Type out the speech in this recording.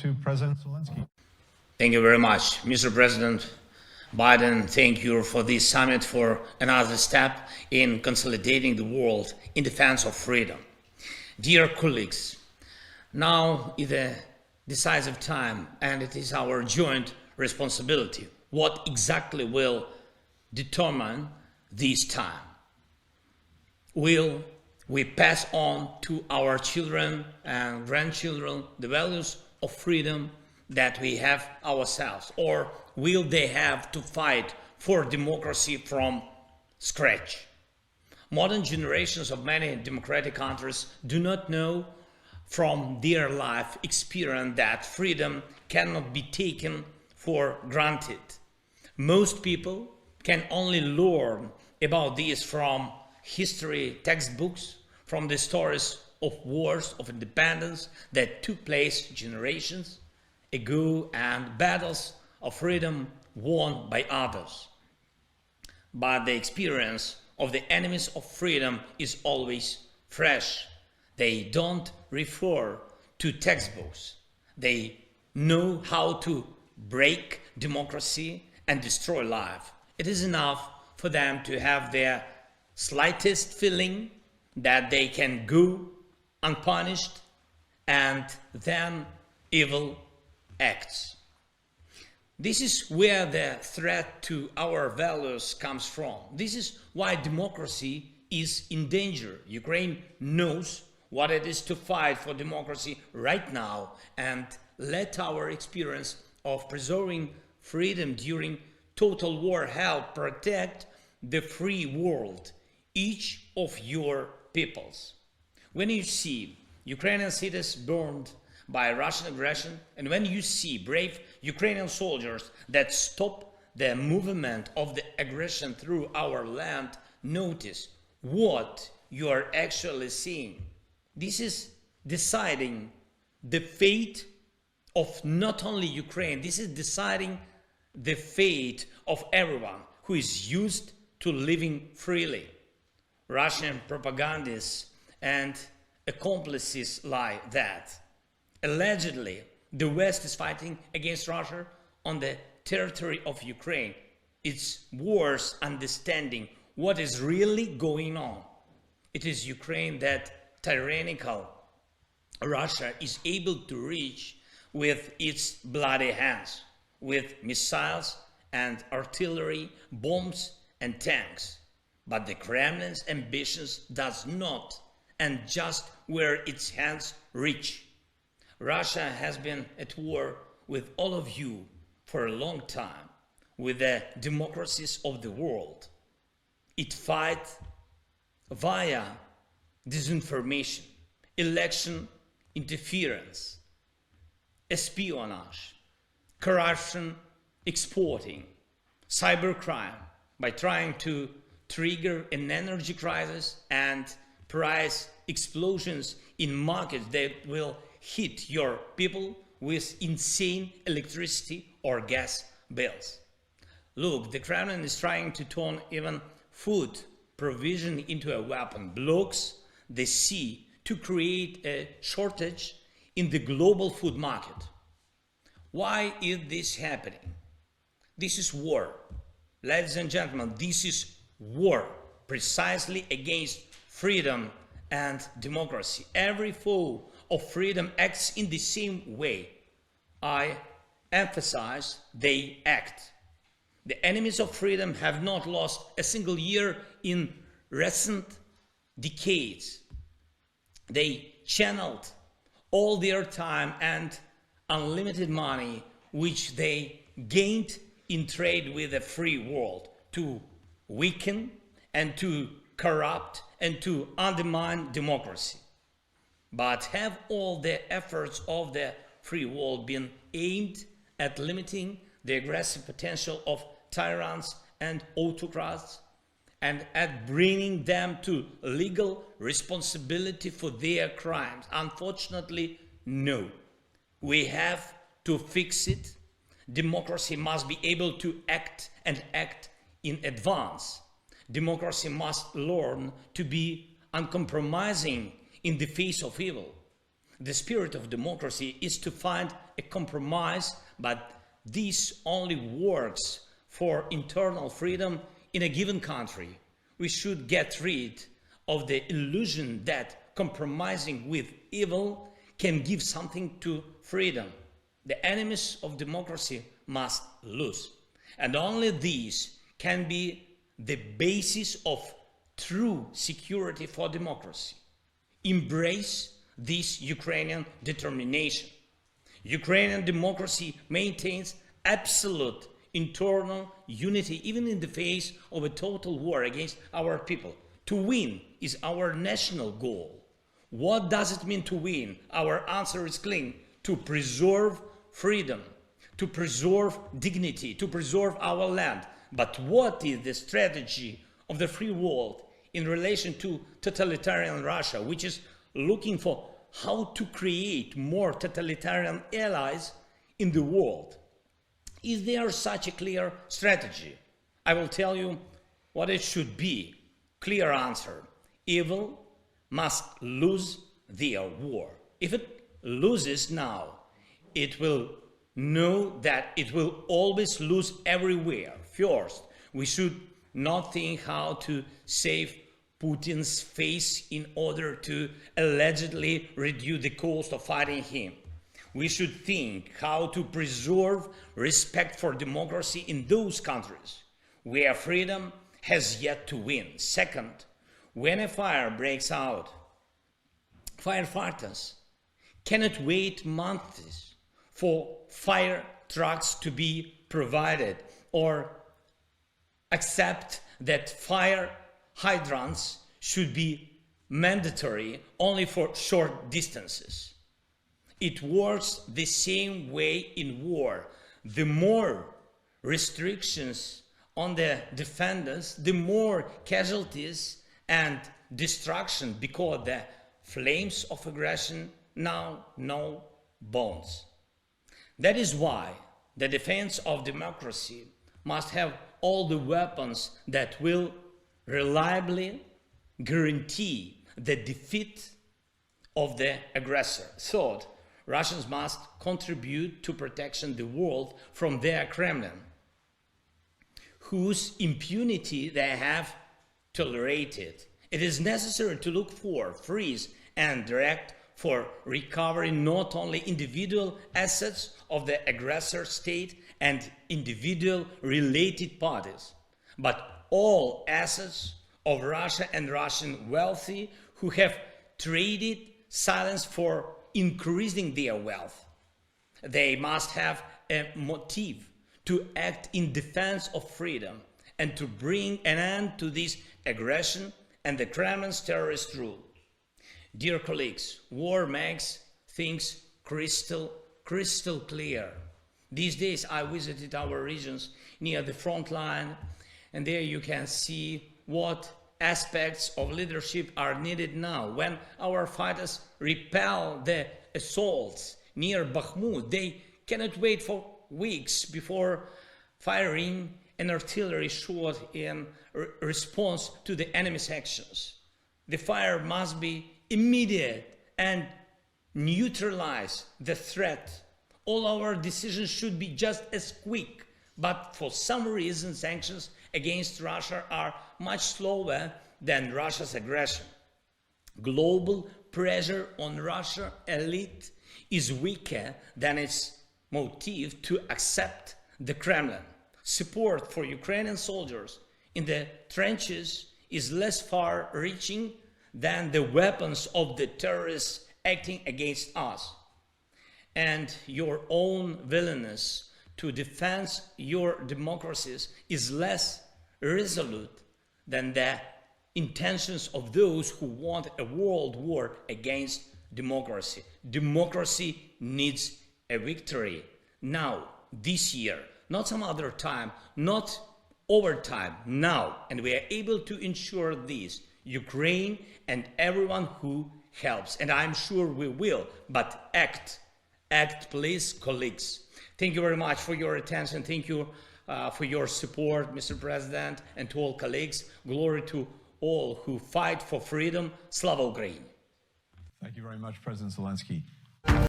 to President Zelenskyy. Thank you very much, Mr. President Biden. Thank you for this summit, for another step in consolidating the world in defense of freedom. Dear colleagues, now is a decisive time, and it is our joint responsibility. What exactly will determine this time? Will we pass on to our children and grandchildren the values of freedom that we have ourselves, or will they have to fight for democracy from scratch? Modern generations of many democratic countries do not know from their life experience that freedom cannot be taken for granted. Most people can only learn about this from history textbooks, from the stories of wars of independence that took place generations ago and battles of freedom won by others. But the experience of the enemies of freedom is always fresh. They don't refer to textbooks. They know how to break democracy and destroy life. It is enough for them to have their slightest feeling that they can go unpunished, and then evil acts. This is where the threat to our values comes from. This is why democracy is in danger. Ukraine knows what it is to fight for democracy right now, and let our experience of preserving freedom during total war help protect the free world, each of your peoples. When you see Ukrainian cities burned by Russian aggression, and when you see brave Ukrainian soldiers that stop the movement of the aggression through our land, notice what you are actually seeing. This is deciding the fate of not only Ukraine, this is deciding the fate of everyone who is used to living freely. Russian propagandists and accomplices like that. Allegedly, the West is fighting against Russia on the territory of Ukraine. It's worse understanding what is really going on. It is Ukraine that tyrannical Russia is able to reach with its bloody hands, with missiles and artillery, bombs and tanks. But the Kremlin's ambitions does not, and just where its hands reach. Russia has been at war with all of you for a long time, with the democracies of the world. It fights via disinformation, election interference, espionage, corruption, exporting, cybercrime, by trying to trigger an energy crisis and price explosions in markets that will hit your people with insane electricity or gas bills. Look, the Kremlin is trying to turn even food provision into a weapon, blocks the sea to create a shortage in the global food market. Why is this happening? This is war. Ladies and gentlemen, this is war, precisely against freedom and democracy. Every foe of freedom acts in the same way. I emphasize they act. The enemies of freedom have not lost a single year in recent decades. They channeled all their time and unlimited money which they gained in trade with the free world to weaken and to corrupt and to undermine democracy. But have all the efforts of the free world been aimed at limiting the aggressive potential of tyrants and autocrats and at bringing them to legal responsibility for their crimes? Unfortunately, no. We have to fix it. Democracy must be able to act and act in advance. Democracy must learn to be uncompromising in the face of evil. The spirit of democracy is to find a compromise, but this only works for internal freedom in a given country. We should get rid of the illusion that compromising with evil can give something to freedom. The enemies of democracy must lose. And only these can be the basis of true security for democracy. Embrace this Ukrainian determination. Ukrainian democracy maintains absolute internal unity even in the face of a total war against our people. To win is our national goal. What does it mean to win? Our answer is clear: to preserve freedom, to preserve dignity, to preserve our land. But what is the strategy of the free world in relation to totalitarian Russia, which is looking for how to create more totalitarian allies in the world? Is there such a clear strategy? I will tell you what it should be. Clear answer: evil must lose their war. If it loses now, it will know that it will always lose everywhere. First, we should not think how to save Putin's face in order to allegedly reduce the cost of fighting him. We should think how to preserve respect for democracy in those countries where freedom has yet to win. Second, when a fire breaks out, firefighters cannot wait months for fire trucks to be provided or accept that fire hydrants should be mandatory only for short distances. It works the same way in war. The more restrictions on the defenders, the more casualties and destruction, because the flames of aggression now know bounds. That is why the defense of democracy must have all the weapons that will reliably guarantee the defeat of the aggressor. Third, Russians must contribute to protection the world from their Kremlin, whose impunity they have tolerated. It is necessary to look for, freeze, and direct for recovery not only individual assets of the aggressor state and individual related parties, but all assets of Russia and Russian wealthy who have traded silence for increasing their wealth. They must have a motive to act in defense of freedom and to bring an end to this aggression and the Kremlin's terrorist rule. Dear colleagues, war makes things crystal clear. These days I visited our regions near the front line, and there you can see what aspects of leadership are needed now. When our fighters repel the assaults near Bakhmut, they cannot wait for weeks before firing an artillery shot in response to the enemy's actions. The fire must be immediate and neutralize the threat. All our decisions should be just as quick, but for some reason sanctions against Russia are much slower than Russia's aggression. Global pressure on Russia elite is weaker than its motive to accept the Kremlin. Support for Ukrainian soldiers in the trenches is less far-reaching than the weapons of the terrorists acting against us. And your own willingness to defend your democracies is less resolute than the intentions of those who want a world war against democracy. Democracy needs a victory now, this year, not some other time, not over time, now. And we are able to ensure this. Ukraine and everyone who helps. And I'm sure we will, but act, please, colleagues. Thank you very much for your attention. Thank you for your support, Mr. President, and to all colleagues. Glory to all who fight for freedom. Slava Ukraini! Thank you very much, President Zelenskyy.